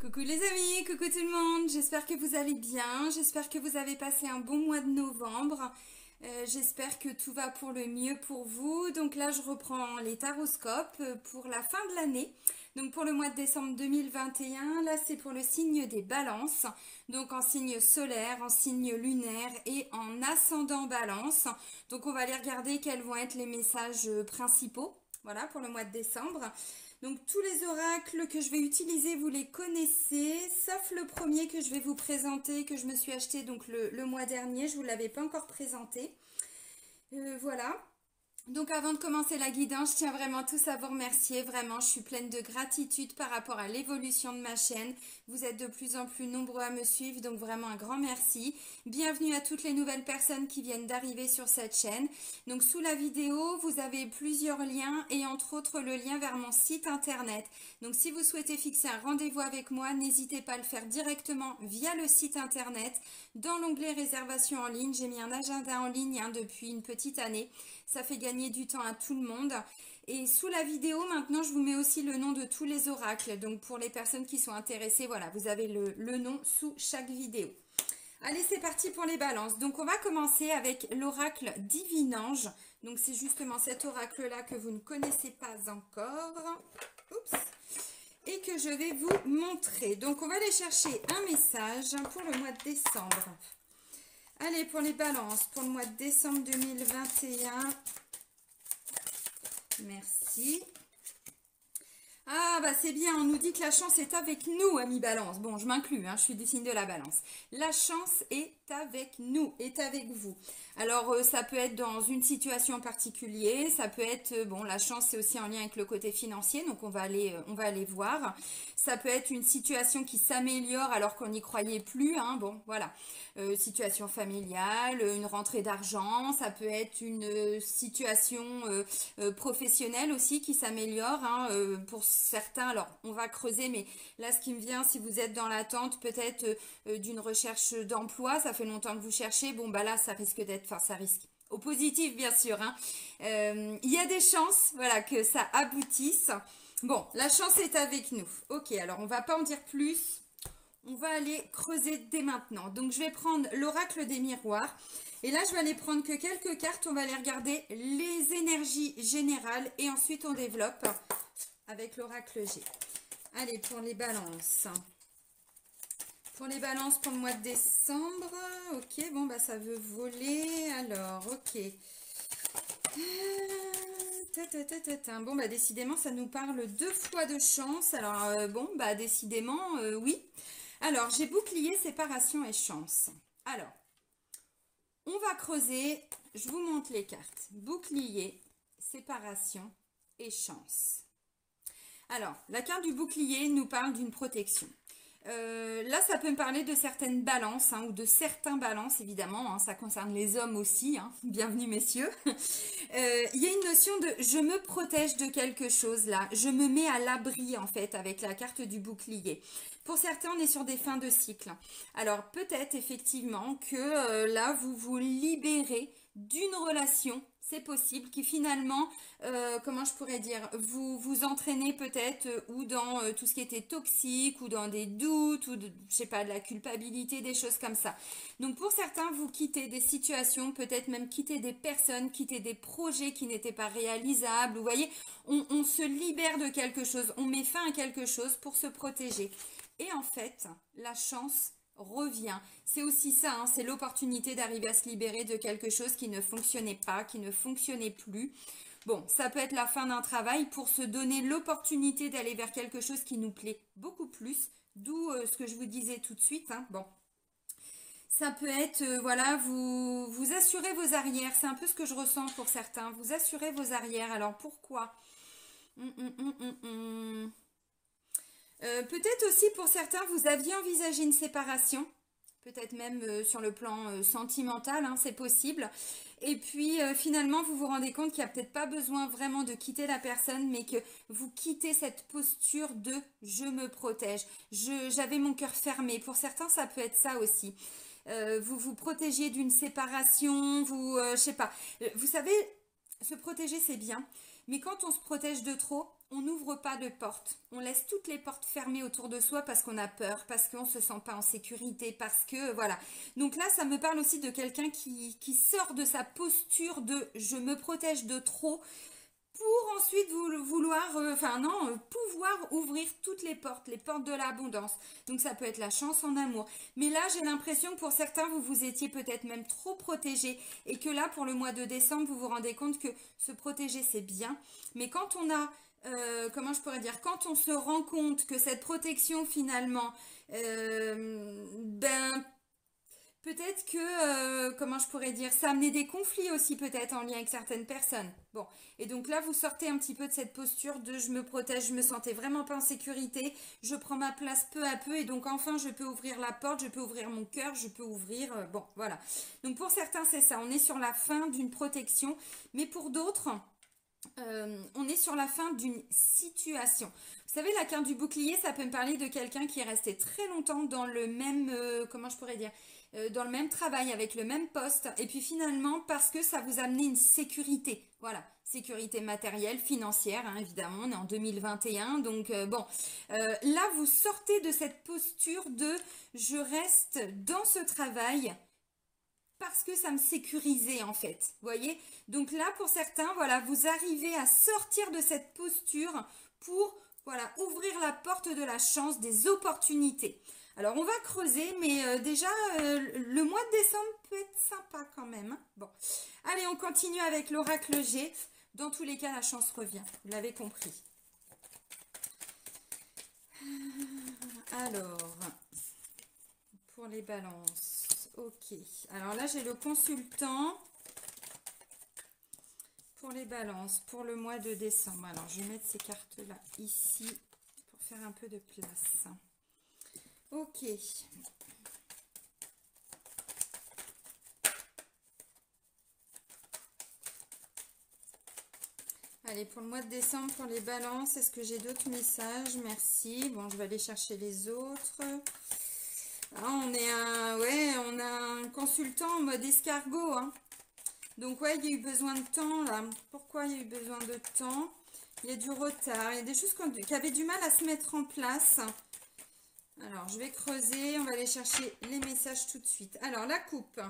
Coucou les amis, coucou tout le monde, j'espère que vous allez bien, j'espère que vous avez passé un bon mois de novembre, j'espère que tout va pour le mieux pour vous. Donc là je reprends les taroscopes pour la fin de l'année, donc pour le mois de décembre 2021, là c'est pour le signe des balances, donc en signe solaire, en signe lunaire et en ascendant balance. Donc on va aller regarder quels vont être les messages principaux, voilà pour le mois de décembre. Donc tous les oracles que je vais utiliser, vous les connaissez, sauf le premier que je vais vous présenter, que je me suis acheté donc le mois dernier, je ne vous l'avais pas encore présenté. Voilà. Donc avant de commencer la guidance, je tiens vraiment tous à vous remercier. Vraiment, je suis pleine de gratitude par rapport à l'évolution de ma chaîne. Vous êtes de plus en plus nombreux à me suivre, donc vraiment un grand merci. Bienvenue à toutes les nouvelles personnes qui viennent d'arriver sur cette chaîne. Donc sous la vidéo, vous avez plusieurs liens et entre autres le lien vers mon site internet. Donc si vous souhaitez fixer un rendez-vous avec moi, n'hésitez pas à le faire directement via le site internet. Dans l'onglet réservation en ligne, j'ai mis un agenda en ligne depuis une petite année. Ça fait gagner du temps à tout le monde. Et sous la vidéo, maintenant, je vous mets aussi le nom de tous les oracles. Donc, pour les personnes qui sont intéressées, voilà, vous avez le nom sous chaque vidéo. Allez, c'est parti pour les balances. Donc, on va commencer avec l'oracle Divinange. Donc, c'est justement cet oracle-là que vous ne connaissez pas encore. Oups. Et que je vais vous montrer. Donc, on va aller chercher un message pour le mois de décembre. Allez, pour les balances, pour le mois de décembre 2021. Merci. Ah, bah c'est bien, on nous dit que la chance est avec nous, amis balance. Bon, je m'inclus, je suis du signe de la balance. La chance est avec nous, est avec vous. Alors, ça peut être dans une situation en particulier, ça peut être, bon, la chance c'est aussi en lien avec le côté financier, donc on va aller voir. Ça peut être une situation qui s'améliore alors qu'on n'y croyait plus, bon, voilà. Situation familiale, une rentrée d'argent, ça peut être une situation professionnelle aussi qui s'améliore, pour certains. Alors, on va creuser, mais là, ce qui me vient, si vous êtes dans l'attente peut-être d'une recherche d'emploi, ça fait longtemps que vous cherchez, bon, bah là, ça risque d'être, enfin, ça risque, au positif, bien sûr, il y a des chances, voilà, que ça aboutisse. Bon, la chance est avec nous. Ok, alors, on va pas en dire plus. On va aller creuser dès maintenant. Donc, je vais prendre l'oracle des miroirs. Et là, je vais aller prendre que quelques cartes. On va aller regarder les énergies générales. Et ensuite, on développe avec l'oracle G. Allez, pour les balances. Pour les balances pour le mois de décembre. Ok, bon, bah ça veut voler. Alors, ok. Bon, bah décidément, ça nous parle 2 fois de chance. Alors, bon, bah décidément, oui. Alors, j'ai bouclier, séparation et chance. Alors, on va creuser. Je vous montre les cartes. Bouclier, séparation et chance. Alors, la carte du bouclier nous parle d'une protection. Là, ça peut me parler de certaines balances ou de certains balances, évidemment. Ça concerne les hommes aussi. Bienvenue, messieurs. Il y a une notion de je me protège de quelque chose là. Je me mets à l'abri en fait avec la carte du bouclier. Pour certains, on est sur des fins de cycle. Alors peut-être effectivement que là, vous vous libérez d'une relation, c'est possible, qui finalement, comment je pourrais dire, vous entraînez peut-être ou dans tout ce qui était toxique, ou dans des doutes, ou je sais pas, de la culpabilité, des choses comme ça. Donc pour certains, vous quittez des situations, peut-être même quitter des personnes, quitter des projets qui n'étaient pas réalisables. Vous voyez, on se libère de quelque chose, on met fin à quelque chose pour se protéger. Et en fait, la chance revient. C'est aussi ça, c'est l'opportunité d'arriver à se libérer de quelque chose qui ne fonctionnait pas, qui ne fonctionnait plus. Bon, ça peut être la fin d'un travail pour se donner l'opportunité d'aller vers quelque chose qui nous plaît beaucoup plus, d'où ce que je vous disais tout de suite. Bon, ça peut être, voilà, vous assurez vos arrières, c'est un peu ce que je ressens pour certains, vous assurez vos arrières. Alors pourquoi? Peut-être aussi pour certains, vous aviez envisagé une séparation, peut-être même sur le plan sentimental, c'est possible. Et puis finalement, vous vous rendez compte qu'il n'y a peut-être pas besoin vraiment de quitter la personne, mais que vous quittez cette posture de je me protège. J'avais mon cœur fermé. Pour certains, ça peut être ça aussi. Vous vous protégez d'une séparation, je sais pas. Vous savez, se protéger, c'est bien. Mais quand on se protège de trop, on n'ouvre pas de porte. On laisse toutes les portes fermées autour de soi parce qu'on a peur, parce qu'on ne se sent pas en sécurité, parce que voilà. Donc là, ça me parle aussi de quelqu'un qui sort de sa posture de je me protège de trop pour ensuite pouvoir ouvrir toutes les portes de l'abondance. Donc ça peut être la chance en amour. Mais là, j'ai l'impression que pour certains, vous vous étiez peut-être même trop protégés et que là, pour le mois de décembre, vous vous rendez compte que se protéger, c'est bien. Mais quand on a, comment je pourrais dire, quand on se rend compte que cette protection, finalement, peut-être que, comment je pourrais dire, ça a amené des conflits aussi peut-être en lien avec certaines personnes. Bon, et donc là, vous sortez un petit peu de cette posture de je me protège, je me sentais vraiment pas en sécurité, je prends ma place peu à peu et donc enfin, je peux ouvrir la porte, je peux ouvrir mon cœur, je peux ouvrir... bon, voilà. Donc pour certains, c'est ça, on est sur la fin d'une protection, mais pour d'autres... on est sur la fin d'une situation. Vous savez, la carte du bouclier, ça peut me parler de quelqu'un qui est resté très longtemps dans le même, comment je pourrais dire, dans le même travail, avec le même poste, et puis finalement, parce que ça vous a amené une sécurité, voilà, sécurité matérielle, financière, hein, évidemment, on est en 2021, donc là, vous sortez de cette posture de je reste dans ce travail, parce que ça me sécurisait en fait, vous voyez. Donc là, pour certains, voilà, vous arrivez à sortir de cette posture pour, voilà, ouvrir la porte de la chance, des opportunités. Alors, on va creuser, mais déjà, le mois de décembre peut être sympa quand même, hein. Bon, allez, on continue avec l'oracle G. Dans tous les cas, la chance revient, vous l'avez compris. Alors, pour les balances. Ok, alors là j'ai le consultant pour les balances pour le mois de décembre. Alors je vais mettre ces cartes là ici pour faire un peu de place. Ok. Allez, pour le mois de décembre, pour les balances, est-ce que j'ai d'autres messages? Merci. Bon, je vais aller chercher les autres. Ah, on a un consultant en mode escargot, hein. Donc ouais, il y a eu besoin de temps là. Pourquoi il y a eu besoin de temps? Il y a du retard, il y a des choses qui avaient du mal à se mettre en place. Alors, je vais creuser, on va aller chercher les messages tout de suite. Alors, la coupe.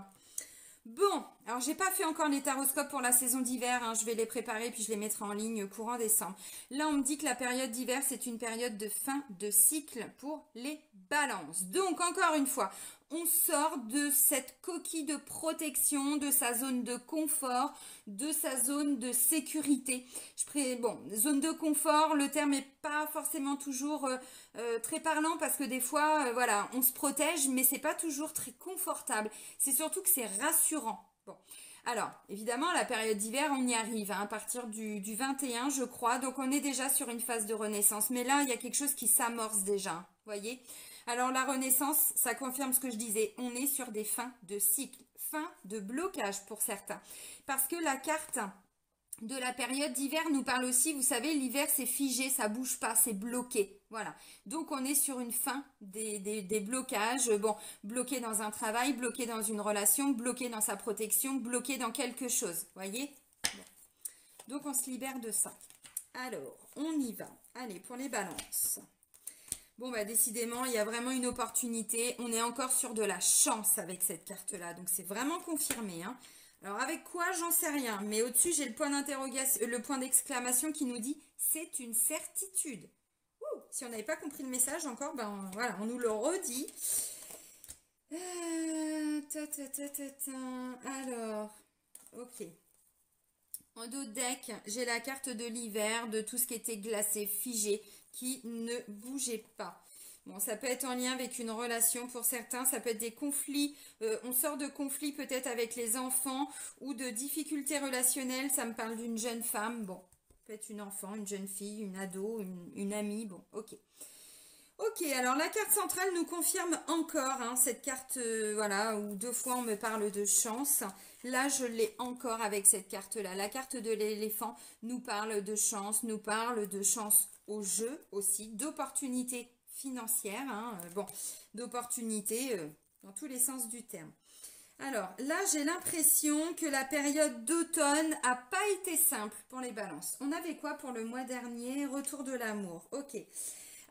Bon, alors j'ai pas fait encore les taroscopes pour la saison d'hiver, hein, je vais les préparer puis je les mettrai en ligne courant décembre. Là on me dit que la période d'hiver c'est une période de fin de cycle pour les balances. Donc encore une fois, on sort de cette coquille de protection, de sa zone de confort, de sa zone de sécurité. Bon, zone de confort, le terme n'est pas forcément toujours très parlant parce que des fois, voilà, on se protège, mais c'est pas toujours très confortable. C'est surtout que c'est rassurant. Bon, alors, évidemment, la période d'hiver, on y arrive, hein, à partir du 21, je crois. Donc, on est déjà sur une phase de renaissance. Mais là, il y a quelque chose qui s'amorce déjà, vous voyez. Alors, la renaissance, ça confirme ce que je disais. On est sur des fins de cycle, fin de blocage pour certains. Parce que la carte de la période d'hiver nous parle aussi, vous savez, l'hiver c'est figé, ça bouge pas, c'est bloqué. Voilà. Donc on est sur une fin des blocages. Bon, bloqué dans un travail, bloqué dans une relation, bloqué dans sa protection, bloqué dans quelque chose. Voyez? Bon. Donc on se libère de ça. Alors, on y va. Allez, pour les balances. Bon, bah décidément, il y a vraiment une opportunité. On est encore sur de la chance avec cette carte-là. Donc c'est vraiment confirmé, hein. Alors avec quoi, j'en sais rien, mais au-dessus j'ai le point d'interrogation, le point d'exclamation qui nous dit c'est une certitude. Ouh, si on n'avait pas compris le message encore, ben voilà, on nous le redit. Alors, ok. En dos de deck, j'ai la carte de l'hiver, de tout ce qui était glacé, figé, qui ne bougeait pas. Bon, ça peut être en lien avec une relation pour certains, ça peut être des conflits, on sort de conflits peut-être avec les enfants ou de difficultés relationnelles, ça me parle d'une jeune femme, bon, peut-être une enfant, une jeune fille, une ado, une amie, bon, ok. Ok, alors la carte centrale nous confirme encore, hein, cette carte, voilà, où deux fois on me parle de chance. Là, je l'ai encore avec cette carte-là. La carte de l'éléphant nous parle de chance au jeu aussi, d'opportunités financières, hein, bon, d'opportunités dans tous les sens du terme. Alors là, j'ai l'impression que la période d'automne a pas été simple pour les balances. On avait quoi pour le mois dernier? Retour de l'amour. Ok.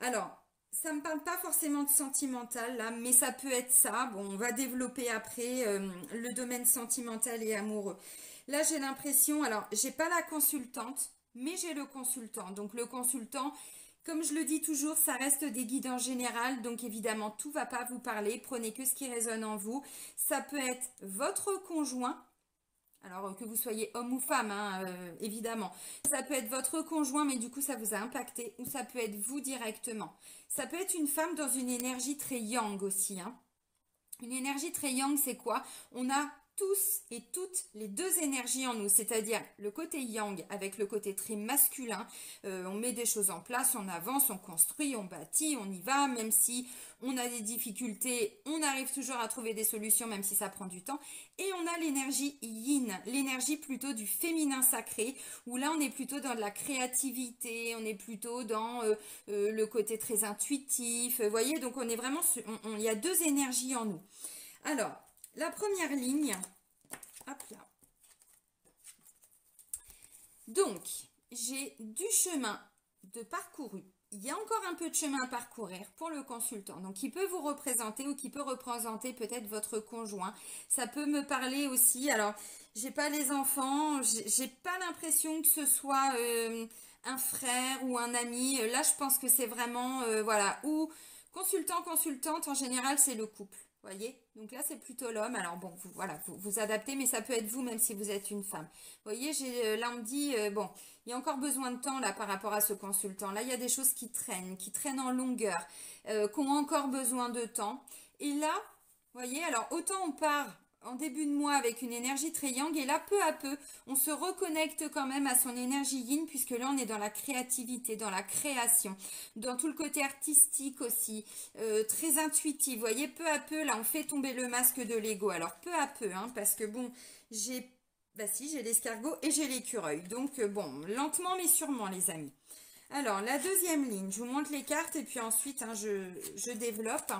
Alors, ça me parle pas forcément de sentimental là, mais ça peut être ça. Bon, on va développer après le domaine sentimental et amoureux. Là, j'ai l'impression, alors, j'ai pas la consultante, mais j'ai le consultant. Donc, le consultant, comme je le dis toujours, ça reste des guides en général. Donc, évidemment, tout va pas vous parler. Prenez que ce qui résonne en vous. Ça peut être votre conjoint. Alors que vous soyez homme ou femme, hein, évidemment. Ça peut être votre conjoint, mais du coup, ça vous a impacté. Ou ça peut être vous directement. Ça peut être une femme dans une énergie très yang aussi, hein. Une énergie très yang, c'est quoi? On a tous et toutes les deux énergies en nous, c'est-à-dire le côté yang avec le côté très masculin. On met des choses en place, on avance, on construit, on bâtit, on y va, même si on a des difficultés, on arrive toujours à trouver des solutions, même si ça prend du temps. Et on a l'énergie yin, l'énergie plutôt du féminin sacré, où là on est plutôt dans de la créativité, on est plutôt dans le côté très intuitif. Vous voyez, donc on est vraiment, il y a deux énergies en nous. Alors, la première ligne, hop là. Donc, j'ai du chemin de parcouru. Il y a encore un peu de chemin à parcourir pour le consultant. Donc, qui peut vous représenter ou qui peut représenter peut-être votre conjoint. Ça peut me parler aussi. Alors, j'ai pas les enfants. J'ai pas l'impression que ce soit un frère ou un ami. Là, je pense que c'est vraiment, voilà. Ou consultant, consultante, en général, c'est le couple. Voyez, donc là c'est plutôt l'homme. Alors bon, vous, voilà, vous adaptez, mais ça peut être vous même si vous êtes une femme. Vous voyez, là on me dit bon, il y a encore besoin de temps là par rapport à ce consultant. Là il y a des choses qui traînent en longueur, qui ont encore besoin de temps. Et là, vous voyez, alors autant on part en début de mois avec une énergie très yang et là peu à peu on se reconnecte quand même à son énergie yin puisque là on est dans la créativité, dans la création, dans tout le côté artistique aussi, très intuitif. Vous voyez, peu à peu là on fait tomber le masque de l'ego. Alors peu à peu, hein, parce que bon, j'ai j'ai l'escargot et j'ai l'écureuil. Donc bon, lentement mais sûrement les amis. Alors la deuxième ligne, je vous montre les cartes et puis ensuite hein, je développe.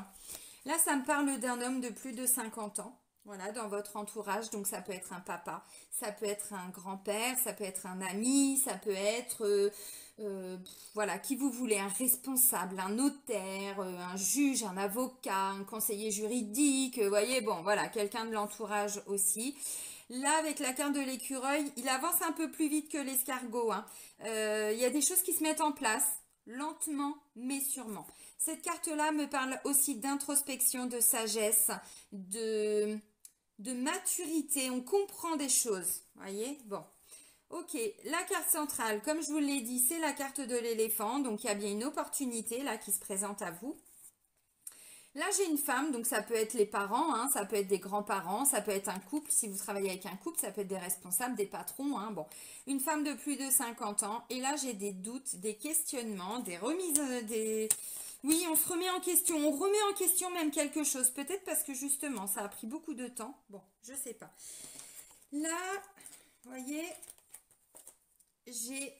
Là ça me parle d'un homme de plus de 50 ans. Voilà, dans votre entourage, donc ça peut être un papa, ça peut être un grand-père, ça peut être un ami, ça peut être, voilà, qui vous voulez, un responsable, un notaire, un juge, un avocat, un conseiller juridique, voyez, bon, voilà, quelqu'un de l'entourage aussi. Là, avec la carte de l'écureuil, il avance un peu plus vite que l'escargot, hein. Il y a des choses qui se mettent en place, lentement, mais sûrement. Cette carte-là me parle aussi d'introspection, de sagesse, de maturité, on comprend des choses, voyez, bon, ok, la carte centrale, comme je vous l'ai dit, c'est la carte de l'éléphant, donc il y a bien une opportunité là qui se présente à vous. Là, j'ai une femme, donc ça peut être les parents, hein, ça peut être des grands-parents, ça peut être un couple, si vous travaillez avec un couple, ça peut être des responsables, des patrons, hein, bon. Une femme de plus de 50 ans, et là, j'ai des doutes, des questionnements, des remises, Oui, on se remet en question, on remet en question même quelque chose, peut-être parce que justement, ça a pris beaucoup de temps, bon, je sais pas. Là, vous voyez, j'ai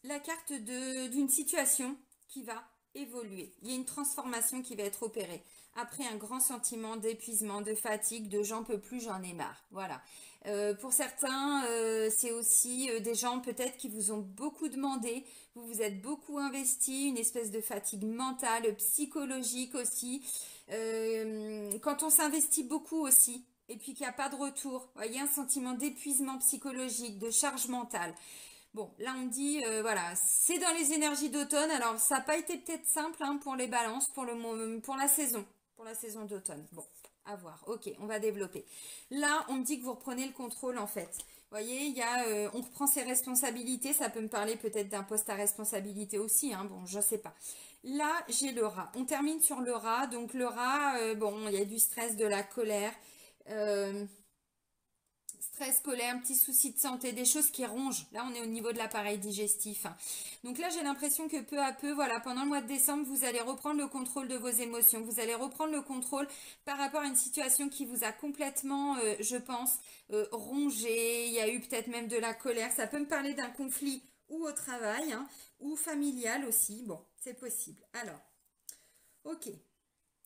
la carte d'une situation qui va évoluer. Il y a une transformation qui va être opérée. Après un grand sentiment d'épuisement, de fatigue, de j'en peux plus, j'en ai marre. Voilà. Pour certains, c'est aussi des gens peut-être qui vous ont beaucoup demandé, vous vous êtes beaucoup investi, une espèce de fatigue mentale, psychologique aussi. Quand on s'investit beaucoup aussi, et puis qu'il n'y a pas de retour, vous voyez, un sentiment d'épuisement psychologique, de charge mentale. Bon, là on dit, voilà, c'est dans les énergies d'automne. Alors, ça n'a pas été peut-être simple hein, pour les balances, pour la saison d'automne. Bon, à voir. Ok, on va développer. Là, on me dit que vous reprenez le contrôle en fait. Vous voyez, il y a, on reprend ses responsabilités. Ça peut me parler peut-être d'un poste à responsabilité aussi. Hein, bon, je ne sais pas. Là, j'ai le rat. On termine sur le rat. Donc, le rat, bon, il y a du stress, de la colère. Stress, colère, un petit souci de santé, des choses qui rongent. Là, on est au niveau de l'appareil digestif. Donc là, j'ai l'impression que peu à peu, voilà, pendant le mois de décembre, vous allez reprendre le contrôle de vos émotions. Vous allez reprendre le contrôle par rapport à une situation qui vous a complètement, je pense, rongé. Il y a eu peut-être même de la colère. Ça peut me parler d'un conflit ou au travail, hein, ou familial aussi. Bon, c'est possible. Alors, ok.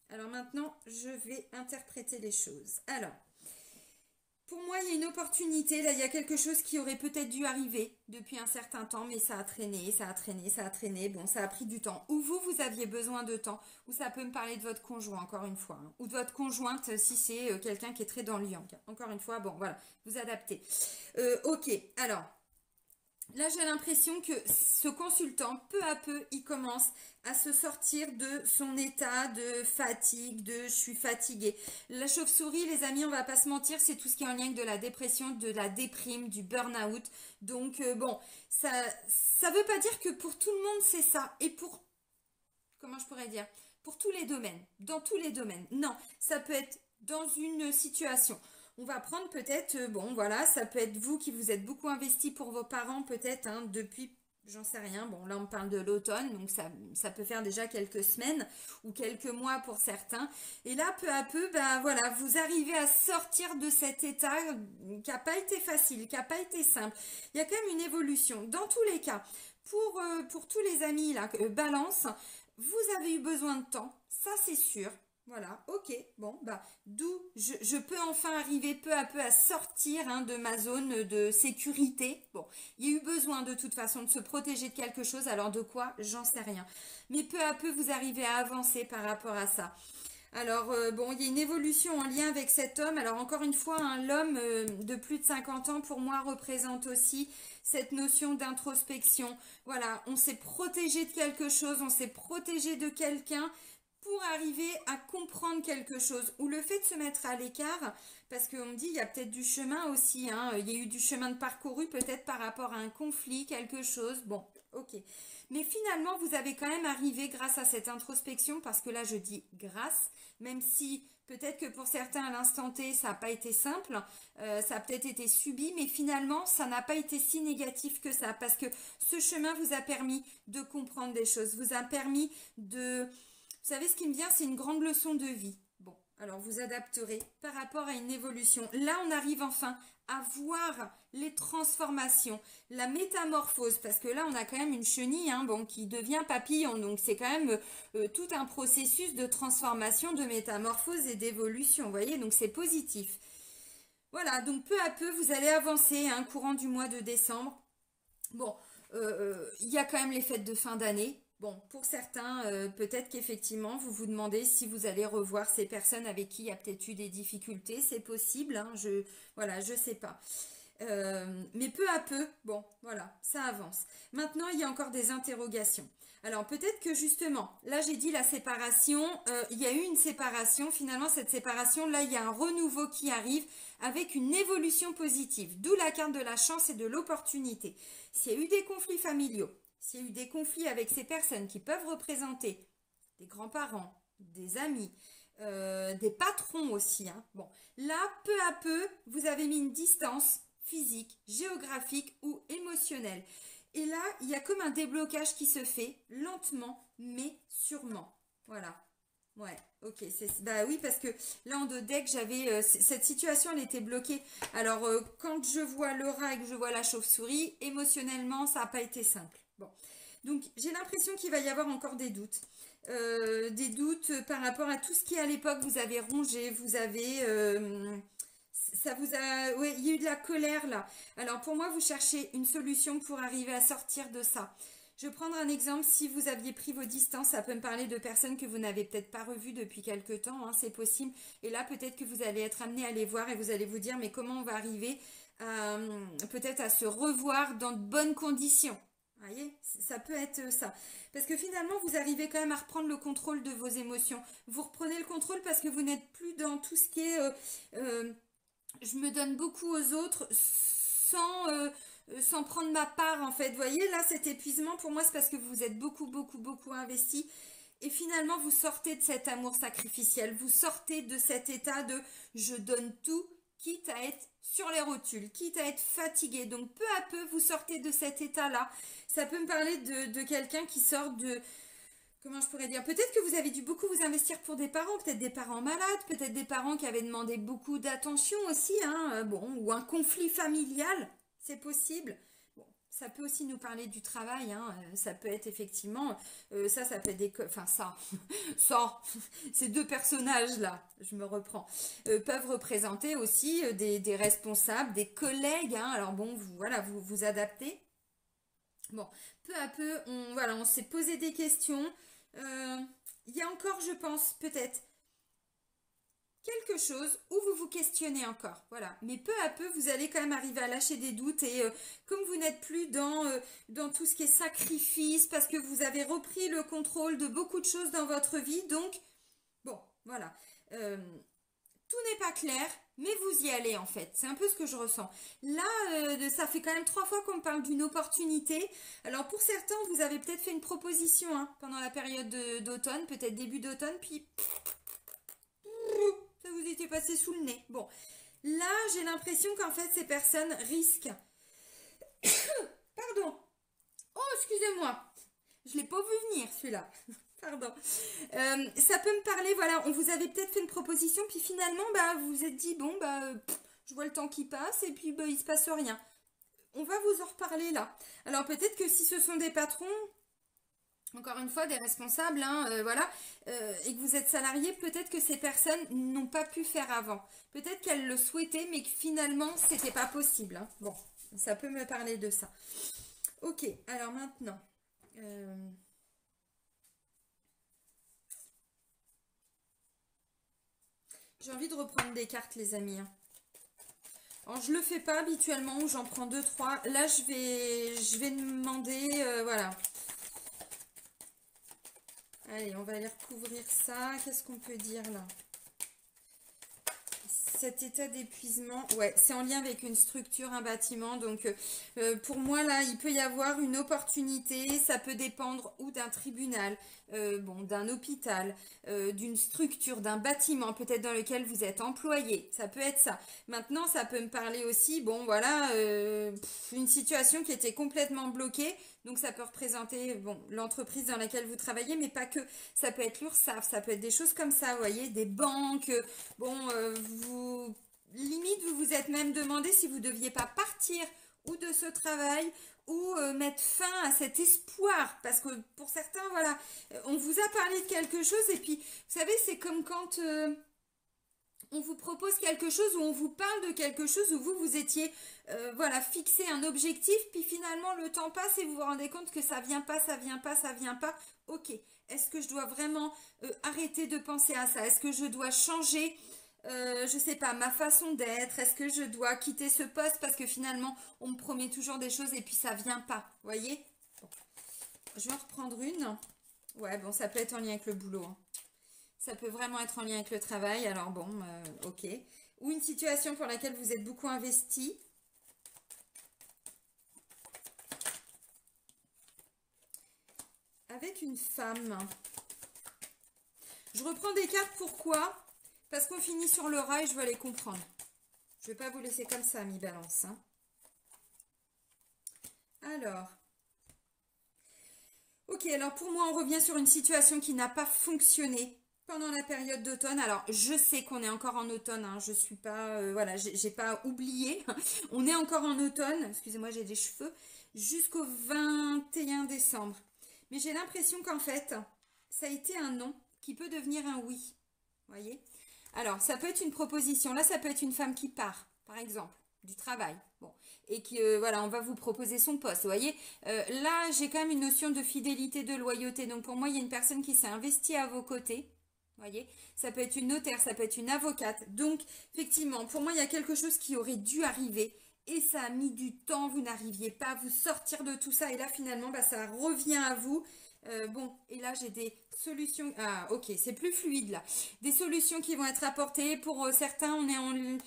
Alors maintenant, je vais interpréter les choses. Alors, Pour moi, il y a une opportunité. Là, il y a quelque chose qui aurait peut-être dû arriver depuis un certain temps, mais ça a traîné, ça a traîné, ça a traîné. Bon, ça a pris du temps. Ou vous aviez besoin de temps. Ou ça peut me parler de votre conjoint, encore une fois, hein. Ou de votre conjointe, si c'est quelqu'un qui est très dans le yang. Encore une fois, bon, voilà, vous adaptez. Ok, alors... Là, j'ai l'impression que ce consultant, peu à peu, il commence à se sortir de son état de fatigue, de je suis fatigué. La chauve-souris, les amis, on va pas se mentir, c'est tout ce qui est en lien avec de la dépression, de la déprime, du burn-out. Donc, bon, ça veut pas dire que pour tout le monde, c'est ça. Et pour, comment je pourrais dire, pour tous les domaines, dans tous les domaines. Non, ça peut être dans une situation. On va prendre peut-être, bon voilà, ça peut être vous qui vous êtes beaucoup investi pour vos parents peut-être, hein, depuis, j'en sais rien, bon là on parle de l'automne, donc ça peut faire déjà quelques semaines ou quelques mois pour certains. Et là peu à peu, ben voilà, vous arrivez à sortir de cet état qui n'a pas été facile, qui n'a pas été simple. Il y a quand même une évolution. Dans tous les cas, pour tous les amis là, Balance, vous avez eu besoin de temps, ça c'est sûr. Voilà, ok, bon, bah, d'où je peux enfin arriver peu à peu à sortir hein, de ma zone de sécurité. Bon, il y a eu besoin de toute façon de se protéger de quelque chose, alors de quoi, j'en sais rien. Mais peu à peu, vous arrivez à avancer par rapport à ça. Alors, bon, il y a une évolution en lien avec cet homme. Alors, encore une fois, hein, l'homme de plus de 50 ans, pour moi, représente aussi cette notion d'introspection. Voilà, on s'est protégé de quelque chose, on s'est protégé de quelqu'un pour arriver à comprendre quelque chose, ou le fait de se mettre à l'écart, parce qu'on me dit il y a peut-être du chemin aussi, hein, il y a eu du chemin de parcouru peut-être par rapport à un conflit, quelque chose, bon, ok. Mais finalement, vous avez quand même arrivé grâce à cette introspection, parce que là je dis grâce, même si peut-être que pour certains à l'instant T, ça n'a pas été simple, ça a peut-être été subi, mais finalement, ça n'a pas été si négatif que ça, parce que ce chemin vous a permis de comprendre des choses, vous a permis de... Vous savez, ce qui me vient, c'est une grande leçon de vie. Bon, alors vous adapterez par rapport à une évolution. Là, on arrive enfin à voir les transformations, la métamorphose, parce que là, on a quand même une chenille hein, bon, qui devient papillon. Donc, c'est quand même tout un processus de transformation, de métamorphose et d'évolution. Vous voyez, donc c'est positif. Voilà, donc peu à peu, vous allez avancer hein, courant du mois de décembre. Bon, il y a quand même les fêtes de fin d'année. Bon, pour certains, peut-être qu'effectivement, vous vous demandez si vous allez revoir ces personnes avec qui il y a peut-être eu des difficultés. C'est possible, hein, voilà, je sais pas. Mais peu à peu, bon, voilà, ça avance. Maintenant, il y a encore des interrogations. Alors, peut-être que justement, là, j'ai dit la séparation, il y a eu une séparation. Finalement, cette séparation, là, il y a un renouveau qui arrive avec une évolution positive. D'où la carte de la chance et de l'opportunité. S'il y a eu des conflits familiaux, s'il y a eu des conflits avec ces personnes qui peuvent représenter des grands-parents, des amis, des patrons aussi, hein. Bon, là, peu à peu, vous avez mis une distance physique, géographique ou émotionnelle. Et là, il y a comme un déblocage qui se fait lentement, mais sûrement. Voilà. Ouais, ok. Bah oui, parce que là, en deck, j'avais... cette situation, elle était bloquée. Alors, quand je vois le rat et que je vois la chauve-souris, émotionnellement, ça n'a pas été simple. Bon. Donc, j'ai l'impression qu'il va y avoir encore des doutes. Des doutes par rapport à tout ce qui, à l'époque, vous avez rongé, vous avez... ça vous a... Oui, il y a eu de la colère, là. Alors, pour moi, vous cherchez une solution pour arriver à sortir de ça. Je vais prendre un exemple. Si vous aviez pris vos distances, ça peut me parler de personnes que vous n'avez peut-être pas revues depuis quelque temps, hein, c'est possible. Et là, peut-être que vous allez être amené à les voir et vous allez vous dire, mais comment on va arriver peut-être à se revoir dans de bonnes conditions. Vous voyez, ça peut être ça. Parce que finalement, vous arrivez quand même à reprendre le contrôle de vos émotions. Vous reprenez le contrôle parce que vous n'êtes plus dans tout ce qui est... je me donne beaucoup aux autres sans prendre ma part, en fait. Vous voyez, là, cet épuisement, pour moi, c'est parce que vous êtes beaucoup investi. Et finalement, vous sortez de cet amour sacrificiel. Vous sortez de cet état de « je donne tout », quitte à être sur les rotules, quitte à être fatigué. Donc, peu à peu, vous sortez de cet état-là. Ça peut me parler de quelqu'un qui sort de... Comment je pourrais dire? Peut-être que vous avez dû beaucoup vous investir pour des parents, peut-être des parents malades, peut-être des parents qui avaient demandé beaucoup d'attention aussi, hein, bon, ou un conflit familial, c'est possible. Bon, ça peut aussi nous parler du travail, hein. Ça peut être effectivement, ça peut être des, enfin ça, ça, ces deux personnages-là, je me reprends, peuvent représenter aussi des responsables, des collègues, hein. Alors bon, voilà, vous adaptez. Bon, peu à peu, voilà, on s'est posé des questions. Il y a encore, je pense, peut-être quelque chose où vous vous questionnez encore, voilà. Mais peu à peu, vous allez quand même arriver à lâcher des doutes et comme vous n'êtes plus dans tout ce qui est sacrifice, parce que vous avez repris le contrôle de beaucoup de choses dans votre vie, donc, bon, voilà. Tout n'est pas clair, mais vous y allez en fait. C'est un peu ce que je ressens. Là, ça fait quand même 3 fois qu'on me parle d'une opportunité. Alors pour certains, vous avez peut-être fait une proposition hein, pendant la période d'automne, peut-être début d'automne, puis ça vous était passé sous le nez. Bon, là, j'ai l'impression qu'en fait, ces personnes risquent... Pardon. Oh, excusez-moi. Je ne l'ai pas vu venir, celui-là. Pardon. Ça peut me parler, voilà, on vous avait peut-être fait une proposition, puis finalement, bah, vous vous êtes dit, bon, bah, je vois le temps qui passe, et puis, bah, il se passe rien. On va vous en reparler là. Alors, peut-être que si ce sont des patrons, encore une fois, des responsables, hein, voilà, et que vous êtes salarié, peut-être que ces personnes n'ont pas pu faire avant. Peut-être qu'elles le souhaitaient, mais que finalement, c'était pas possible. Hein. Bon, ça peut me parler de ça. Ok, alors maintenant... J'ai envie de reprendre des cartes, les amis. Hein. Alors, je le fais pas habituellement, où j'en prends 2, 3. Là, je vais demander, voilà. Allez, on va aller recouvrir ça. Qu'est-ce qu'on peut dire là? Cet état d'épuisement, ouais, c'est en lien avec une structure, un bâtiment. Donc, pour moi, là, il peut y avoir une opportunité. Ça peut dépendre ou d'un tribunal, bon, d'un hôpital, d'une structure, d'un bâtiment, peut-être dans lequel vous êtes employé. Ça peut être ça. Maintenant, ça peut me parler aussi, bon, voilà, une situation qui était complètement bloquée. Donc, ça peut représenter, bon, l'entreprise dans laquelle vous travaillez, mais pas que. Ça peut être l'URSSAF, ça peut être des choses comme ça, vous voyez, des banques. Bon, limite, vous vous êtes même demandé si vous ne deviez pas partir ou de ce travail ou mettre fin à cet espoir. Parce que pour certains, voilà, on vous a parlé de quelque chose et puis, vous savez, c'est comme quand... on vous propose quelque chose ou on vous parle de quelque chose où vous étiez voilà, fixé un objectif, puis finalement le temps passe et vous vous rendez compte que ça vient pas, ça vient pas, ça vient pas. Ok, est-ce que je dois vraiment arrêter de penser à ça? Est-ce que je dois changer, je sais pas, ma façon d'être? Est-ce que je dois quitter ce poste parce que finalement on me promet toujours des choses et puis ça vient pas, voyez? Bon. Je vais en reprendre une. Ouais, bon, ça peut être en lien avec le boulot, hein. Ça peut vraiment être en lien avec le travail, alors bon, ok. Ou une situation pour laquelle vous êtes beaucoup investi. Avec une femme. Je reprends des cartes, pourquoi? Parce qu'on finit sur le rat et je veux les comprendre. Je ne vais pas vous laisser comme ça, mi-balance. Hein. Alors. Ok, alors pour moi, on revient sur une situation qui n'a pas fonctionné pendant la période d'automne. Alors, je sais qu'on est encore en automne, hein, je suis pas, voilà, j'ai pas oublié. On est encore en automne, excusez-moi, j'ai des cheveux, jusqu'au 21 décembre. Mais j'ai l'impression qu'en fait, ça a été un non qui peut devenir un oui. Voyez? Alors, ça peut être une proposition. Là, ça peut être une femme qui part, par exemple, du travail. Bon, et qui, voilà, on va vous proposer son poste. Vous voyez, là, j'ai quand même une notion de fidélité, de loyauté. Donc, pour moi, il y a une personne qui s'est investie à vos côtés. Voyez, ça peut être une notaire, ça peut être une avocate. Donc, effectivement, pour moi, il y a quelque chose qui aurait dû arriver. Et ça a mis du temps, vous n'arriviez pas à vous sortir de tout ça. Et là, finalement, bah, ça revient à vous. Bon, et là, j'ai des solutions. Ah, ok, c'est plus fluide, là. Des solutions qui vont être apportées. Pour certains, on est en...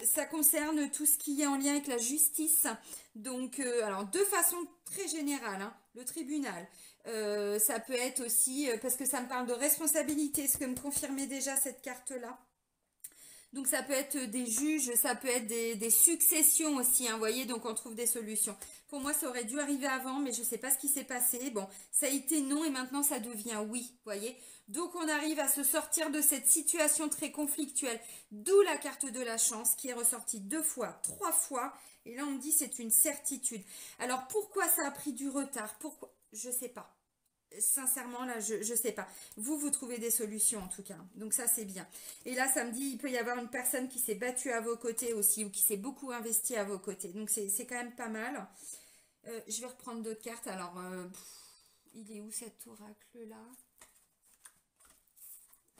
Ça concerne tout ce qui est en lien avec la justice. Donc, alors, de façon très générale, hein, le tribunal. Ça peut être aussi, parce que ça me parle de responsabilité, ce que me confirmait déjà cette carte-là. Donc ça peut être des juges, ça peut être des successions aussi, hein, vous voyez, donc on trouve des solutions. Pour moi, ça aurait dû arriver avant, mais je ne sais pas ce qui s'est passé. Bon, ça a été non et maintenant ça devient oui, vous voyez. Donc on arrive à se sortir de cette situation très conflictuelle, d'où la carte de la chance qui est ressortie 2 fois, 3 fois. Et là on me dit c'est une certitude. Alors pourquoi ça a pris du retard? Pourquoi? Je sais pas. Sincèrement, là, je sais pas. Vous trouvez des solutions en tout cas. Donc ça, c'est bien. Et là, ça me dit, il peut y avoir une personne qui s'est battue à vos côtés aussi ou qui s'est beaucoup investi à vos côtés. Donc c'est quand même pas mal. Je vais reprendre d'autres cartes. Alors, il est où cet oracle-là?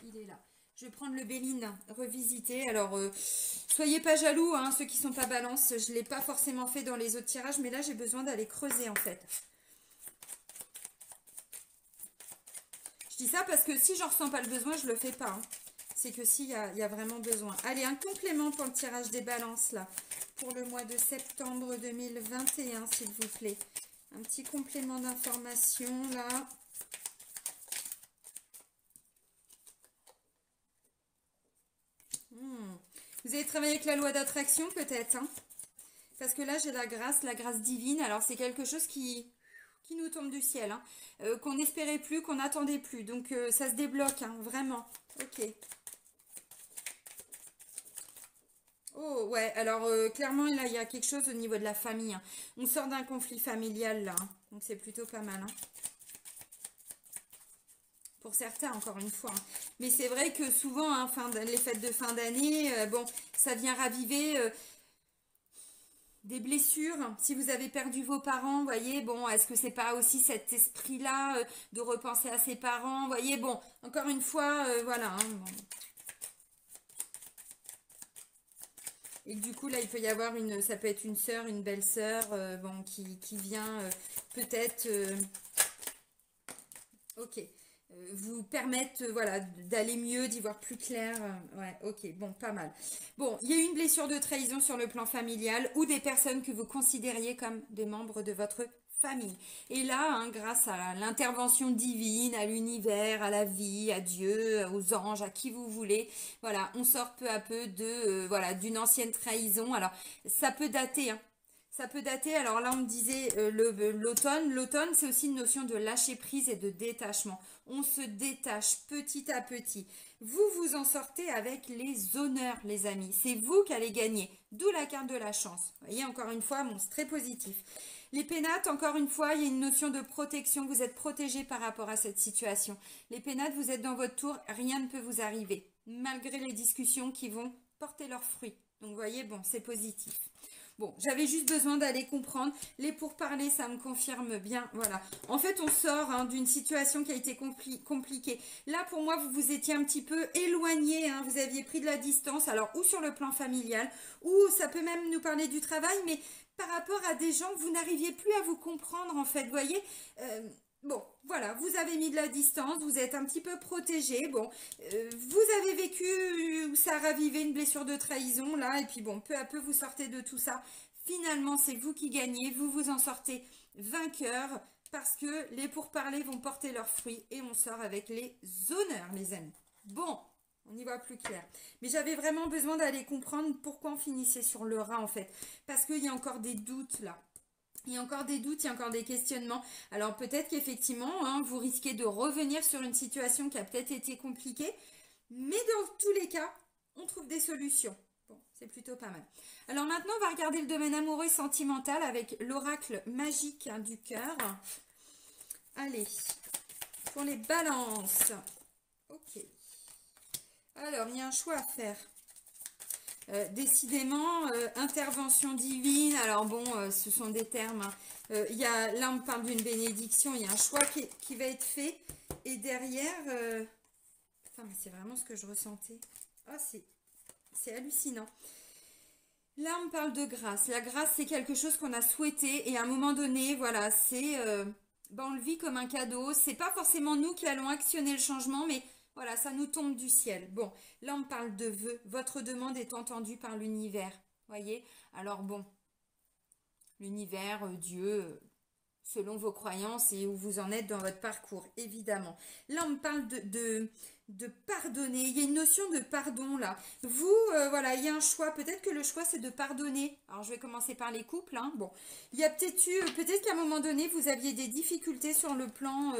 Il est là. Je vais prendre le Béline revisité. Alors, soyez pas jaloux, hein, ceux qui sont pas balance. Je ne l'ai pas forcément fait dans les autres tirages, mais là, j'ai besoin d'aller creuser en fait. Je dis ça parce que si j'en ressens pas le besoin, je le fais pas. Hein. C'est que s'il y a vraiment besoin. Allez, un complément pour le tirage des balances, là. Pour le mois de septembre 2021, s'il vous plaît. Un petit complément d'information, là. Vous avez travaillé avec la loi d'attraction, peut-être, hein? Parce que là, j'ai la grâce divine. Alors, c'est quelque chose qui nous tombe du ciel, hein, qu'on n'espérait plus, qu'on n'attendait plus. Donc, ça se débloque, hein, vraiment. Ok. Oh, ouais, alors, clairement, là, il y a quelque chose au niveau de la famille. Hein. On sort d'un conflit familial, là. Hein. Donc, c'est plutôt pas mal. Hein. Pour certains, encore une fois. Hein. Mais c'est vrai que souvent, hein, les fêtes de fin d'année, bon, ça vient raviver... des blessures, si vous avez perdu vos parents, voyez, bon, est-ce que c'est pas aussi cet esprit-là de repenser à ses parents, voyez, bon, encore une fois, voilà. Hein, bon. Et du coup, là, il peut y avoir ça peut être une sœur, une belle-sœur, bon, qui vient peut-être, ok, vous permettre, voilà, d'aller mieux, d'y voir plus clair. Ouais, ok, bon, pas mal. Bon, il y a eu une blessure de trahison sur le plan familial ou des personnes que vous considériez comme des membres de votre famille. Et là, hein, grâce à l'intervention divine, à l'univers, à la vie, à Dieu, aux anges, à qui vous voulez, voilà, on sort peu à peu de, voilà, d'une ancienne trahison. Alors, ça peut dater, hein. Ça peut dater, alors là on me disait l'automne. L'automne c'est aussi une notion de lâcher prise et de détachement. On se détache petit à petit. Vous vous en sortez avec les honneurs les amis. C'est vous qui allez gagner. D'où la carte de la chance. Vous voyez encore une fois, bon, c'est très positif. Les pénates, encore une fois, il y a une notion de protection. Vous êtes protégé par rapport à cette situation. Les pénates, vous êtes dans votre tour, rien ne peut vous arriver. Malgré les discussions qui vont porter leurs fruits. Donc vous voyez, bon, c'est positif. Bon, j'avais juste besoin d'aller comprendre. Les pourparlers, ça me confirme bien. Voilà. En fait, on sort hein, d'une situation qui a été compliquée. Là, pour moi, vous vous étiez un petit peu éloigné. Hein, vous aviez pris de la distance. Alors, ou sur le plan familial, ou ça peut même nous parler du travail. Mais par rapport à des gens, vous n'arriviez plus à vous comprendre, en fait. Vous voyez bon, voilà, vous avez mis de la distance, vous êtes un petit peu protégé. Bon, vous avez vécu, ça a ravivé une blessure de trahison, là, et puis bon, peu à peu, vous sortez de tout ça. Finalement, c'est vous qui gagnez, vous vous en sortez vainqueur, parce que les pourparlers vont porter leurs fruits, et on sort avec les honneurs, les amis. Bon, on y voit plus clair. Mais j'avais vraiment besoin d'aller comprendre pourquoi on finissait sur le rat, en fait. Parce qu'il y a encore des doutes, là. Il y a encore des doutes, il y a encore des questionnements. Alors peut-être qu'effectivement, hein, vous risquez de revenir sur une situation qui a peut-être été compliquée. Mais dans tous les cas, on trouve des solutions. Bon, c'est plutôt pas mal. Alors maintenant, on va regarder le domaine amoureux et sentimental avec l'oracle magique hein, du cœur. Allez, pour les balances. Ok. Alors, il y a un choix à faire. Décidément, intervention divine, alors bon, ce sont des termes, hein. Là on me parle d'une bénédiction, il y a un choix qui va être fait, et derrière, putain, mais c'est vraiment ce que je ressentais, oh, c'est hallucinant. Là on me parle de grâce, la grâce c'est quelque chose qu'on a souhaité, et à un moment donné, voilà, c'est, ben, on le vit comme un cadeau, c'est pas forcément nous qui allons actionner le changement, mais... Voilà, ça nous tombe du ciel. Bon, là, on parle de vœux. Votre demande est entendue par l'univers. Voyez? Alors bon, l'univers, Dieu, selon vos croyances et où vous en êtes dans votre parcours, évidemment. Là, on me parle de pardonner. Il y a une notion de pardon, là. Vous, voilà, il y a un choix. Peut-être que le choix, c'est de pardonner. Alors, je vais commencer par les couples. Hein. Bon, il y a peut-être qu'à un moment donné, vous aviez des difficultés sur le plan...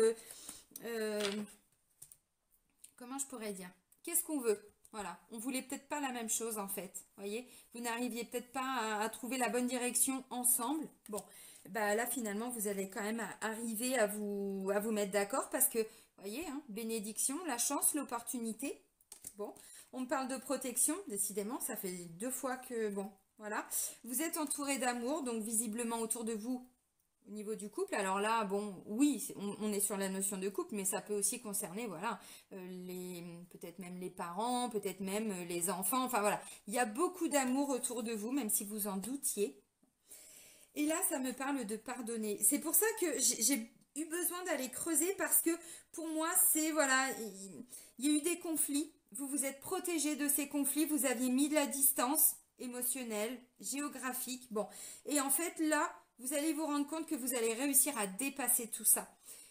comment je pourrais dire? Qu'est-ce qu'on veut? Voilà, on voulait peut-être pas la même chose en fait. Voyez, vous n'arriviez peut-être pas à trouver la bonne direction ensemble. Bon, bah là finalement vous allez quand même arriver à vous mettre d'accord parce que, voyez, hein, bénédiction, la chance, l'opportunité. Bon, on me parle de protection, décidément, ça fait 2 fois que, bon, voilà. Vous êtes entouré d'amour, donc visiblement autour de vous, au niveau du couple. Alors là, bon, oui, on est sur la notion de couple, mais ça peut aussi concerner, voilà, peut-être même les parents, peut-être même les enfants. Enfin voilà, il y a beaucoup d'amour autour de vous, même si vous en doutiez. Et là, ça me parle de pardonner. C'est pour ça que j'ai eu besoin d'aller creuser parce que pour moi, c'est, voilà, il y a eu des conflits. Vous vous êtes protégé de ces conflits. Vous aviez mis de la distance émotionnelle, géographique. Bon. Et en fait, là, vous allez vous rendre compte que vous allez réussir à dépasser tout ça.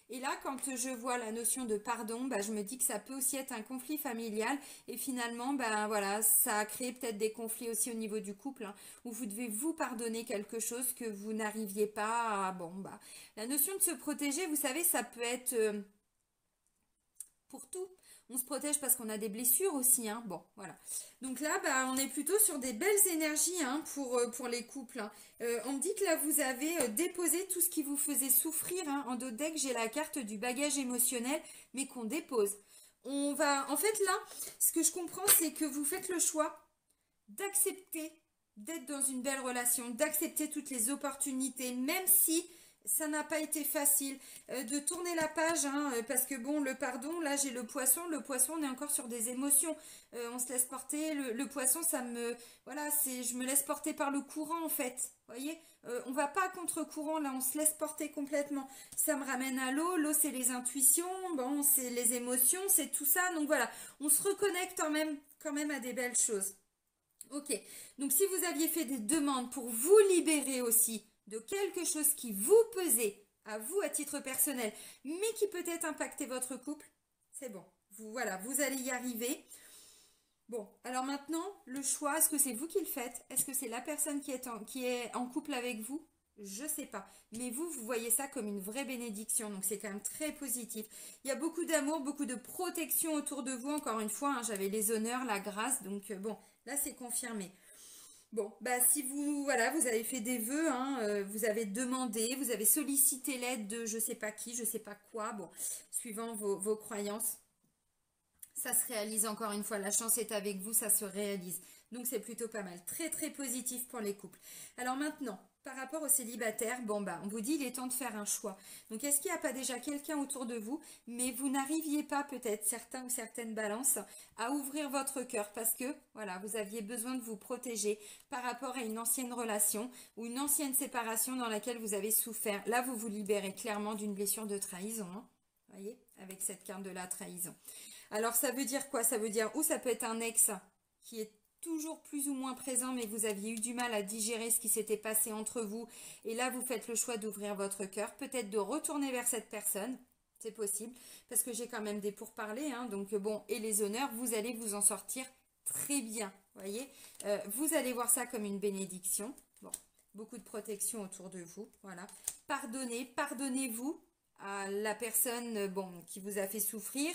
Et là, quand je vois la notion de pardon, bah, je me dis que ça peut aussi être un conflit familial. Et finalement, bah, voilà, ça a créé peut-être des conflits aussi au niveau du couple, hein, où vous devez vous pardonner quelque chose que vous n'arriviez pas à... Bon, bah, la notion de se protéger, vous savez, ça peut être pour tout. On se protège parce qu'on a des blessures aussi, hein. Bon, voilà. Donc là, bah, on est plutôt sur des belles énergies, hein, pour les couples, hein. On me dit que là, vous avez déposé tout ce qui vous faisait souffrir, hein. En dos de deck, j'ai la carte du bagage émotionnel, mais qu'on dépose. On va, en fait, là, ce que je comprends, c'est que vous faites le choix d'accepter d'être dans une belle relation, d'accepter toutes les opportunités, même si ça n'a pas été facile, de tourner la page, hein, parce que bon, le pardon, là j'ai le poisson, on est encore sur des émotions, on se laisse porter, le poisson, ça me, voilà, je me laisse porter par le courant en fait, voyez, on va pas à contre-courant, là on se laisse porter complètement, ça me ramène à l'eau c'est les intuitions, bon, c'est les émotions, c'est tout ça, donc voilà, on se reconnecte quand même à des belles choses. Ok, donc si vous aviez fait des demandes pour vous libérer aussi de quelque chose qui vous pesait, à vous à titre personnel, mais qui peut-être impacter votre couple, c'est bon. Voilà, vous allez y arriver. Bon, alors maintenant, le choix, est-ce que c'est vous qui le faites? Est-ce que c'est la personne qui est en couple avec vous? Je sais pas. Mais vous voyez ça comme une vraie bénédiction. Donc, c'est quand même très positif. Il y a beaucoup d'amour, beaucoup de protection autour de vous. Encore une fois, hein, j'avais les honneurs, la grâce. Donc, bon, là, c'est confirmé. Bon, bah si voilà, vous avez fait des vœux, hein, vous avez demandé, vous avez sollicité l'aide de je sais pas qui, je sais pas quoi, bon, suivant vos croyances, ça se réalise encore une fois, la chance est avec vous, ça se réalise. Donc c'est plutôt pas mal, très très positif pour les couples. Alors maintenant, par rapport aux célibataires, bon bah on vous dit il est temps de faire un choix. Donc est-ce qu'il n'y a pas déjà quelqu'un autour de vous, mais vous n'arriviez pas peut-être, certains ou certaines balances, à ouvrir votre cœur parce que voilà, vous aviez besoin de vous protéger par rapport à une ancienne relation ou une ancienne séparation dans laquelle vous avez souffert. Là vous vous libérez clairement d'une blessure de trahison, hein, voyez, avec cette carte de la trahison. Alors ça veut dire quoi? Ça veut dire ou ça peut être un ex qui est toujours plus ou moins présent, mais vous aviez eu du mal à digérer ce qui s'était passé entre vous. Et là, vous faites le choix d'ouvrir votre cœur, peut-être de retourner vers cette personne. C'est possible, parce que j'ai quand même des pourparlers. Hein, donc bon, et les honneurs, vous allez vous en sortir très bien. Voyez, vous allez voir ça comme une bénédiction. Bon, beaucoup de protection autour de vous. Voilà. Pardonnez-vous à la personne bon, qui vous a fait souffrir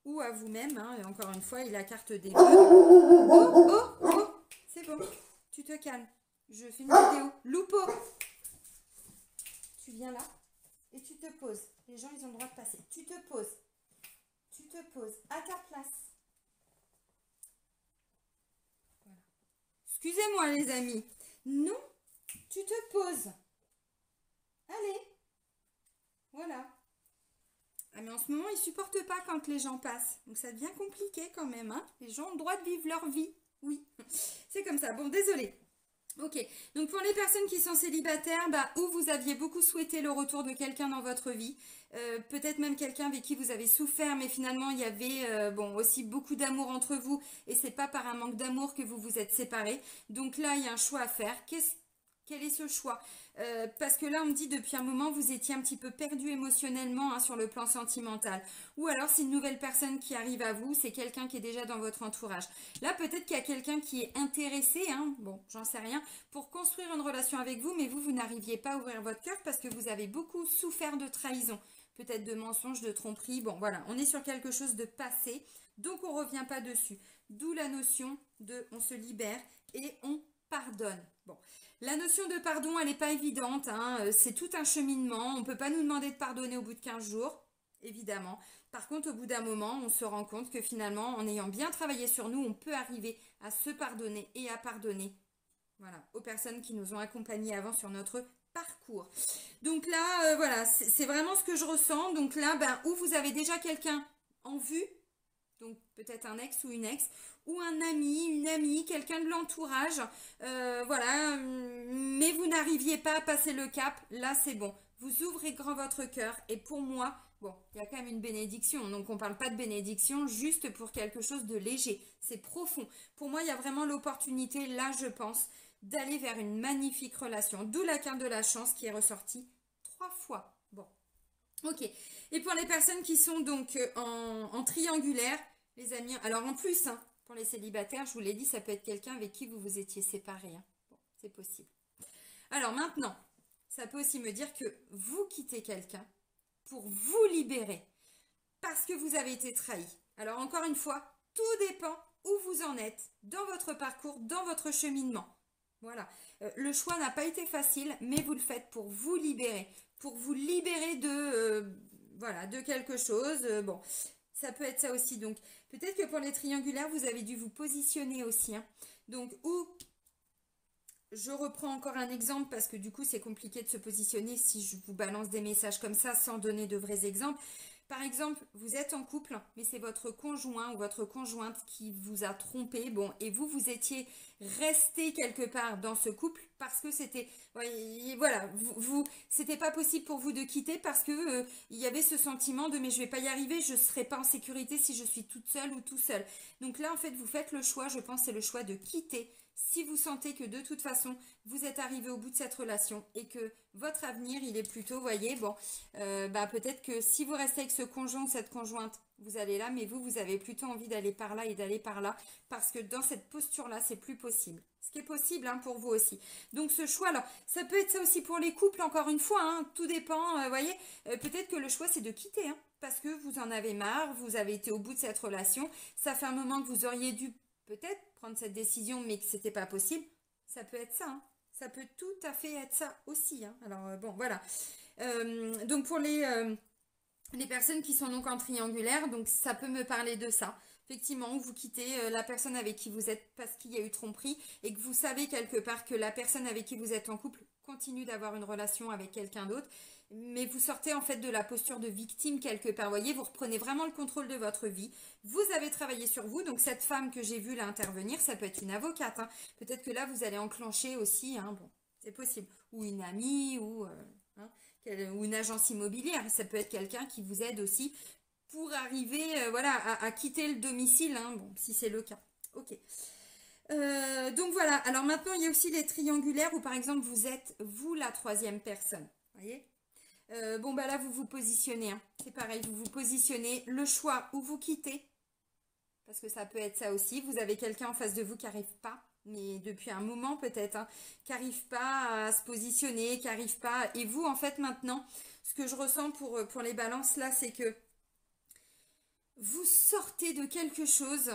ou à vous-même, hein, et encore une fois, il a la carte des vœux. Oh, c'est bon, tu te calmes. Je fais une vidéo. Loupo, tu viens là et tu te poses. Les gens, ils ont le droit de passer. Tu te poses à ta place. Voilà. Excusez-moi, les amis. Non, tu te poses. Allez, voilà. Ah mais en ce moment, ils supportent pas quand les gens passent. Donc ça devient compliqué quand même, hein. Les gens ont le droit de vivre leur vie. Oui, c'est comme ça. Bon, désolé. Ok, donc pour les personnes qui sont célibataires, bah, ou vous aviez beaucoup souhaité le retour de quelqu'un dans votre vie, peut-être même quelqu'un avec qui vous avez souffert, mais finalement il y avait bon, aussi beaucoup d'amour entre vous, et c'est pas par un manque d'amour que vous vous êtes séparés. Donc là, il y a un choix à faire. Quel est ce choix? Parce que là, on me dit depuis un moment, vous étiez un petit peu perdu émotionnellement, hein, sur le plan sentimental. Ou alors, c'est une nouvelle personne qui arrive à vous, c'est quelqu'un qui est déjà dans votre entourage. Là, peut-être qu'il y a quelqu'un qui est intéressé, hein, bon, j'en sais rien, pour construire une relation avec vous, mais vous n'arriviez pas à ouvrir votre cœur parce que vous avez beaucoup souffert de trahison. peut-être de mensonges, de tromperies. Bon, voilà, on est sur quelque chose de passé, donc on ne revient pas dessus. D'où la notion de on se libère et on pardonne. Bon, la notion de pardon, elle n'est pas évidente, hein, c'est tout un cheminement. On ne peut pas nous demander de pardonner au bout de 15 jours, évidemment. Par contre, au bout d'un moment, on se rend compte que finalement, en ayant bien travaillé sur nous, on peut arriver à se pardonner et à pardonner, voilà, aux personnes qui nous ont accompagnés avant sur notre parcours. Donc là, voilà, c'est vraiment ce que je ressens. Donc là, ben, où vous avez déjà quelqu'un en vue, donc peut-être un ex ou une ex, ou un ami, une amie, quelqu'un de l'entourage, voilà, mais vous n'arriviez pas à passer le cap, là c'est bon. Vous ouvrez grand votre cœur et pour moi, bon, il y a quand même une bénédiction, donc on ne parle pas de bénédiction juste pour quelque chose de léger, c'est profond. Pour moi, il y a vraiment l'opportunité, là je pense, d'aller vers une magnifique relation, d'où la carte de la chance qui est ressortie 3 fois. Bon, ok. Et pour les personnes qui sont donc en triangulaire, les amis, alors en plus, hein, pour les célibataires, je vous l'ai dit, ça peut être quelqu'un avec qui vous vous étiez séparés. Hein. Bon, c'est possible. Alors maintenant, ça peut aussi me dire que vous quittez quelqu'un pour vous libérer parce que vous avez été trahi. Alors encore une fois, tout dépend où vous en êtes dans votre parcours, dans votre cheminement. Voilà, le choix n'a pas été facile, mais vous le faites pour vous libérer de, voilà, de quelque chose. Bon, ça peut être ça aussi. Donc, peut-être que pour les triangulaires, vous avez dû vous positionner aussi. Hein. Donc, ou, je reprends encore un exemple parce que du coup, c'est compliqué de se positionner si je vous balance des messages comme ça sans donner de vrais exemples. Par exemple, vous êtes en couple, mais c'est votre conjoint ou votre conjointe qui vous a trompé, bon, et vous étiez resté quelque part dans ce couple parce que c'était, voilà, c'était pas possible pour vous de quitter parce que il y avait ce sentiment de mais je vais pas y arriver, je serai pas en sécurité si je suis toute seule ou tout seul. Donc là, en fait, vous faites le choix, je pense, c'est le choix de quitter. Si vous sentez que de toute façon, vous êtes arrivé au bout de cette relation et que votre avenir, il est plutôt, voyez, bon, bah, peut-être que si vous restez avec ce conjoint ou cette conjointe, vous allez là, mais vous avez plutôt envie d'aller par là et d'aller par là, parce que dans cette posture-là, c'est plus possible. Ce qui est possible hein, pour vous aussi. Donc ce choix, alors, ça peut être ça aussi pour les couples, encore une fois, hein, tout dépend, voyez, peut-être que le choix, c'est de quitter, hein, parce que vous en avez marre, vous avez été au bout de cette relation, ça fait un moment que vous auriez dû peut-être prendre cette décision, mais que c'était pas possible, ça peut être ça. Hein. Ça peut tout à fait être ça aussi. Hein. Alors bon, voilà. Donc pour les personnes qui sont donc en triangulaire, donc ça peut me parler de ça. Effectivement, vous quittez la personne avec qui vous êtes parce qu'il y a eu tromperie et que vous savez quelque part que la personne avec qui vous êtes en couple continue d'avoir une relation avec quelqu'un d'autre. Mais vous sortez en fait de la posture de victime quelque part. Vous voyez, vous reprenez vraiment le contrôle de votre vie. Vous avez travaillé sur vous. Donc cette femme que j'ai vue là intervenir, ça peut être une avocate. Hein. Peut-être que là, vous allez enclencher aussi. Hein, bon, c'est possible. Ou une amie ou, ou une agence immobilière. Ça peut être quelqu'un qui vous aide aussi pour arriver voilà, à quitter le domicile. Hein, bon, si c'est le cas. Ok. Donc voilà. Alors maintenant, il y a aussi les triangulaires où par exemple, vous êtes vous la troisième personne. Vous voyez ? Bon bah là vous vous positionnez, hein. C'est pareil, vous vous positionnez, le choix où vous quittez, parce que ça peut être ça aussi, vous avez quelqu'un en face de vous qui n'arrive pas, mais depuis un moment peut-être, hein, qui n'arrive pas à se positionner, qui n'arrive pas, et vous en fait maintenant, ce que je ressens pour les balances là, c'est que vous sortez de quelque chose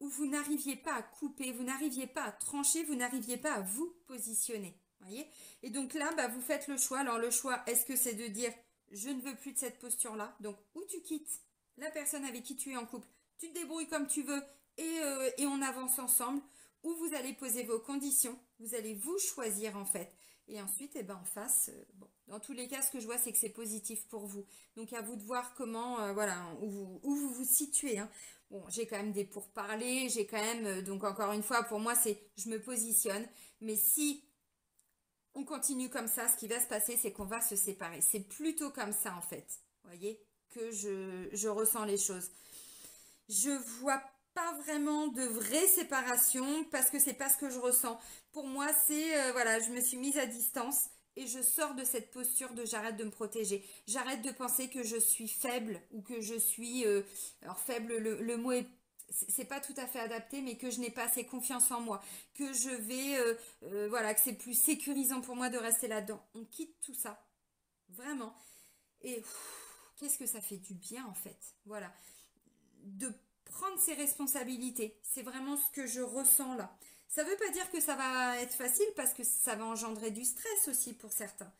où vous n'arriviez pas à couper, vous n'arriviez pas à trancher, vous n'arriviez pas à vous positionner. Voyez, et donc là, bah, vous faites le choix. Alors le choix, est-ce que c'est de dire je ne veux plus de cette posture-là? Donc, ou tu quittes la personne avec qui tu es en couple, tu te débrouilles comme tu veux et on avance ensemble, ou vous allez poser vos conditions, vous allez vous choisir en fait. Et ensuite, eh ben, en face, bon, dans tous les cas, ce que je vois, c'est que c'est positif pour vous. Donc à vous de voir comment, voilà, où vous vous situez. Hein. Bon, j'ai quand même des pourparlers, j'ai quand même, donc encore une fois, pour moi, c'est je me positionne. Mais si on continue comme ça, ce qui va se passer, c'est qu'on va se séparer. C'est plutôt comme ça, en fait, vous voyez, que je ressens les choses. Je vois pas vraiment de vraie séparation parce que c'est pas ce que je ressens. Pour moi, c'est, voilà, je me suis mise à distance et je sors de cette posture de j'arrête de me protéger. J'arrête de penser que je suis faible ou que je suis... alors faible, le mot est... C'est pas tout à fait adapté, mais que je n'ai pas assez confiance en moi, que je vais, voilà, que c'est plus sécurisant pour moi de rester là-dedans. On quitte tout ça, vraiment. Et qu'est-ce que ça fait du bien en fait. Voilà. De prendre ses responsabilités. C'est vraiment ce que je ressens là. Ça ne veut pas dire que ça va être facile parce que ça va engendrer du stress aussi pour certains.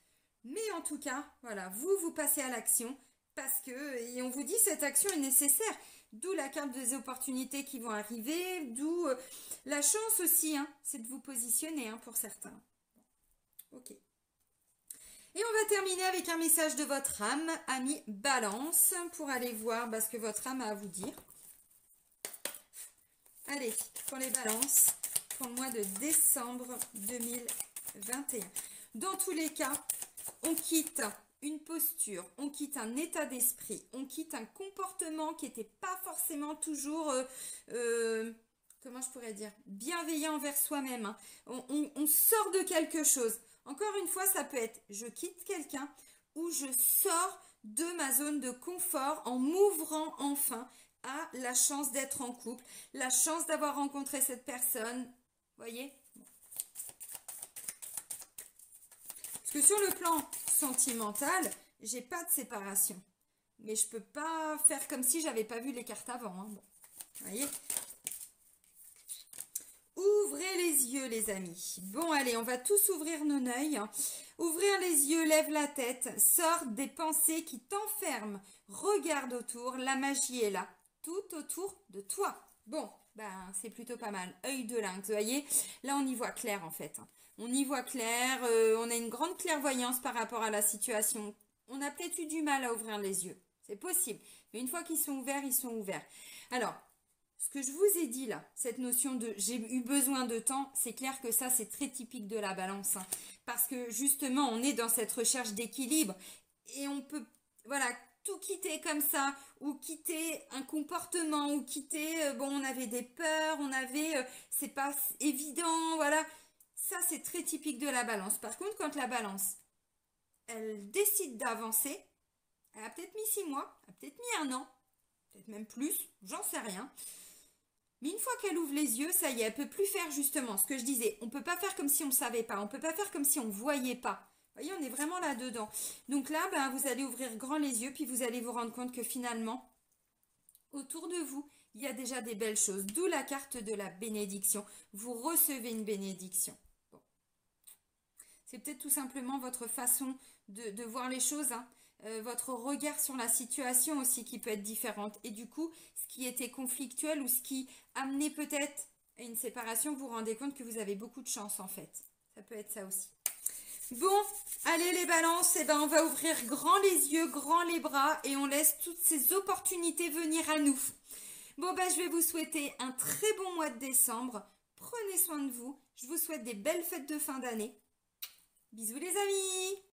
Mais en tout cas, voilà, vous passez à l'action parce que, et on vous dit, cette action est nécessaire. D'où la carte des opportunités qui vont arriver, d'où la chance aussi, hein, c'est de vous positionner hein, pour certains. Ok. Et on va terminer avec un message de votre âme, ami Balance, pour aller voir ce que votre âme a à vous dire. Allez, pour les balances, pour le mois de décembre 2021. Dans tous les cas, on quitte une posture, on quitte un état d'esprit, on quitte un comportement qui n'était pas forcément toujours, comment je pourrais dire, bienveillant envers soi-même. Hein. On sort de quelque chose. Encore une fois, ça peut être je quitte quelqu'un ou je sors de ma zone de confort en m'ouvrant enfin à la chance d'être en couple, la chance d'avoir rencontré cette personne. Voyez ? Parce que sur le plan sentimental, j'ai pas de séparation. Mais je peux pas faire comme si j'avais pas vu les cartes avant. Hein. Bon. Voyez ? Ouvrez les yeux, les amis. Bon, allez, on va tous ouvrir nos œils. Ouvrir les yeux, lève la tête, sors des pensées qui t'enferment. Regarde autour, la magie est là, tout autour de toi. Bon, ben c'est plutôt pas mal. Œil de lynx, vous voyez. Là, on y voit clair en fait. On y voit clair, on a une grande clairvoyance par rapport à la situation. On a peut-être eu du mal à ouvrir les yeux. C'est possible. Mais une fois qu'ils sont ouverts, ils sont ouverts. Alors, ce que je vous ai dit là, cette notion de j'ai eu besoin de temps, c'est clair que ça, c'est très typique de la balance. Hein, parce que justement, on est dans cette recherche d'équilibre et on peut, voilà, tout quitter comme ça, ou quitter un comportement, ou quitter, bon, on avait des peurs, on avait, c'est pas évident, voilà. Ça, c'est très typique de la balance. Par contre, quand la balance, elle décide d'avancer, elle a peut-être mis 6 mois, elle a peut-être mis 1 an, peut-être même plus, j'en sais rien. Mais une fois qu'elle ouvre les yeux, ça y est, elle peut plus faire justement ce que je disais. On ne peut pas faire comme si on ne savait pas, on ne peut pas faire comme si on ne voyait pas. Vous voyez, on est vraiment là-dedans. Donc là, ben, vous allez ouvrir grand les yeux, puis vous allez vous rendre compte que finalement, autour de vous, il y a déjà des belles choses. D'où la carte de la bénédiction. Vous recevez une bénédiction. Bon. C'est peut-être tout simplement votre façon de voir les choses, hein. Votre regard sur la situation aussi qui peut être différente. Et du coup, ce qui était conflictuel ou ce qui amenait peut-être à une séparation, vous vous rendez compte que vous avez beaucoup de chance en fait. Ça peut être ça aussi. Bon, allez les balances, eh ben on va ouvrir grand les yeux, grand les bras et on laisse toutes ces opportunités venir à nous. Bon, ben je vais vous souhaiter un très bon mois de décembre. Prenez soin de vous. Je vous souhaite des belles fêtes de fin d'année. Bisous les amis!